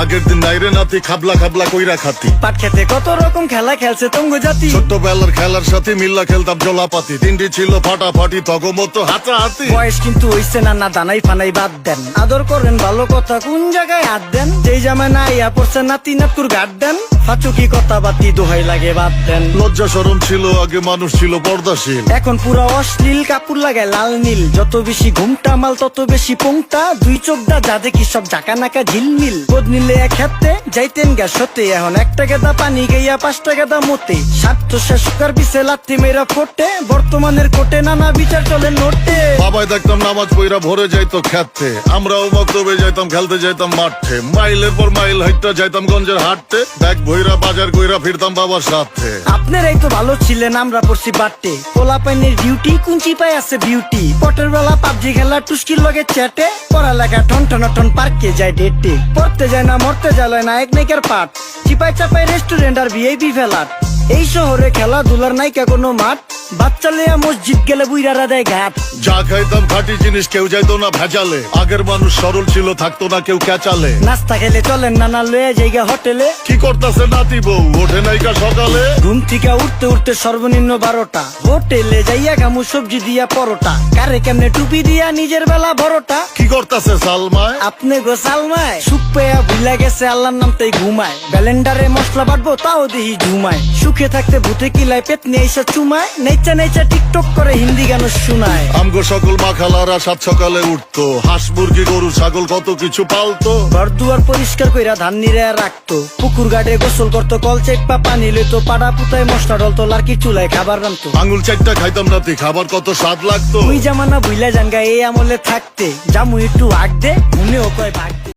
আগের দিন নাইরে নাতি খাবলা খাবলা কইরা খাতি। পাট খেতে কত রকম খেলা খেলছে তঙ্গ জাতি। ছোট্টবেলার খেলার সাথে মিল্লা খেলতাম জলাপাতি। তিনটি ছিল ফাটাফাটি তগমতো হাতাহাতি। বয়স কিন্তু হইছে না, না দানাই ফানাই বাদ দেন। আদর করেন ভালো কথা কোন জায়গায় হাত দেন। যেই জামায় না ইয়া পড়ছে নাতি নাতুর গাট দেন। ফাচুকি কথা বাতি দোহাই লাগে বাদ দেন। লজ্জা শরম ছিল আগে, মানুষ ছিল পর্দাশীল। এখন পুরো অশ্লীল, কাপড় লাগায় লাল নীল। যত বেশি ঘুমটা মাল তত বেশি পোংটা। দুই চোখটা যা দেখি সব ঝাঁকা নাকা ঝিলমিল। বোধ নিলে এক হাতে যাইতেন গা সতে। এখন একটা গেদা পানি গাইয়া 5টা গেদা মতে। স্বার্থ শেষকার পিছে লাথি মেয়েরা ফোটে। বর্তমানের কোটে নানা বিচার চলে নোটে। বাবাই দেখতাম নামাজ পইরা ভরে যাইতো খেতে। আমরাও মক্তবে যাইতাম, খেলতে যাইতাম মাঠে। মাইলের পর মাইল হাইটটা যাইতাম গঞ্জের হাটতে। ব্যাগ ভইরা বাজার কইরা ফিরতাম বাবার সাথে। আপনারাই তো ভালো ছিলেন, আমরা পড়ছি বাটে। পোলা পাইনের ডিউটি কুঞ্চি পাই আছে বিউটি। পটের বেলা পাবজি খেলা টুস্কির লগে চ্যাটে। পড়ালেখা টন টন টন পার্কে যায় ডেটে। পড়তে যায় না মরতে যায় নায়ক নায়িকার পাঠ। চিপাই চাপাই রেস্টুরেন্ট আর ভিআইপি ফেলাট। এই শহরে খেলাধুলার নাইকা কোনো মাঠ। বাচ্চা লেয়া মসজিদ গেলে বুইরারা দেয় ঘাট। যা খাইতাম খাঁটি জিনিস, কেউ যাইতো না ভেজালে। আগের মানুষ সরল ছিল, থাকতো না কেউ ক্যাচালে। নাস্তা খেলে চলেন নানা লয়ে জায়গা হোটেলে। কি করতাছে নাতি বউ, ওঠে নাইকা সকালে। ঘুম থেকে উঠতে উঠতে সর্বনিম্ন 12টা। হোটেলে যাইয়া গামু সবজি দিয়া পরোটা। কারে কেমনে টুপি দিয়া নিজের বেলা বড়টা। কি করতাছে সালমায়, আপনি গো সালমায়। সুখ পেয়া ভুলা গেছে আল্লাহর নাম তাই ঘুমায়। ব্যালেন্ডারে মশলা বাটবো তাও দেহি ঝুমায়। সুখে থাকতে ভূতে কিলায় পেট নিয়ে এসে চুমায়। নেচা নেচা টিকটক করে হিন্দি গান শুনায়। আমগো সকল মাখালারা সাত সকালে উঠতো। হাঁস মুরগি গরু ছাগল কত কিছু পালতো। ঘর দুয়ার পরিষ্কার কইরা ধান নিরে রাখতো। পুকুর গাড়ে গোসল করতো, কল চেপা পানি লইতো। পাড়া পুতায় মশলা ডলতো, লার্কি চুলায় খাবার রান্তো। আঙুল চারটা খাইতাম নাতি, খাবার কত স্বাদ লাগতো। ওই জামানা ভুইলা জানগা এই আমলে থাকতে। জামু একটু আগ দে মনেও কয় ভাগ দে।